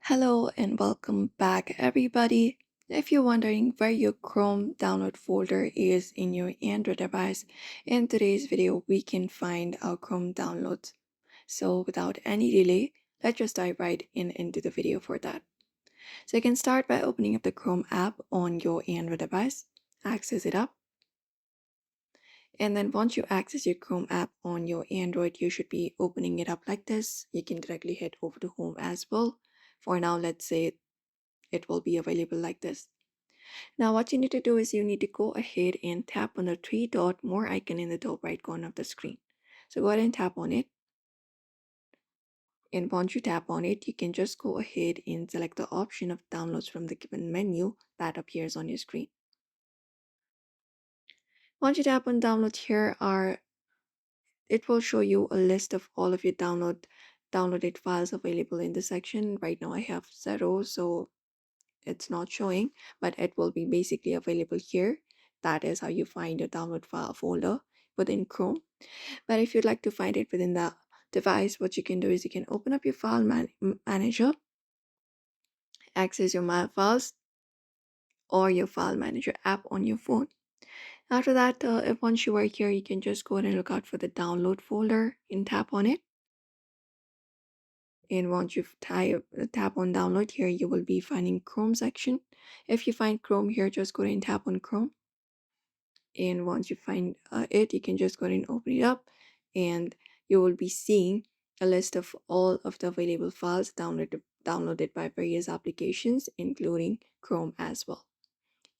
Hello and welcome back, everybody. If you're wondering where your Chrome download folder is in your Android device, in today's video, we can find our Chrome downloads. So, without any delay, let's just dive right into the video for that. So, you can start by opening up the Chrome app on your Android device, access it up, and then once you access your Chrome app on your Android, you should be opening it up like this. You can directly head over to Home as well. For now, let's say it will be available like this. Now what you need to do is you need to go ahead and tap on the three dot more icon in the top right corner of the screen. So go ahead and tap on it. And once you tap on it, you can just go ahead and select the option of downloads from the given menu that appears on your screen. Once you tap on download, it will show you a list of all of your downloaded files available in the section. Right now I have 0, so it's not showing, but it will be basically available here. That is how you find your download file folder within Chrome. But if you'd like to find it within the device, what you can do is you can open up your manager, access your My Files or your File Manager app on your phone. After that, if once you are here, you can just go ahead and look out for the download folder and tap on it. And once you tap on download here, you will be finding Chrome section. If you find Chrome here, just go ahead and tap on Chrome. And once you find it, you can just go ahead and open it up, and you will be seeing a list of all of the available files downloaded by various applications, including Chrome as well.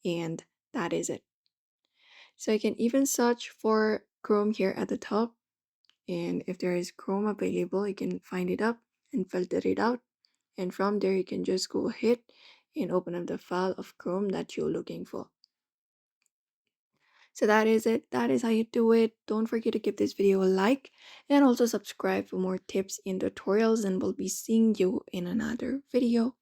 And that is it. So you can even search for Chrome here at the top, and if there is Chrome available, you can find it up and filter it out, and from there you can just go ahead and open up the file of Chrome that you're looking for. So that is it. That is how you do it. Don't forget to give this video a like and also subscribe for more tips and tutorials, and we'll be seeing you in another video.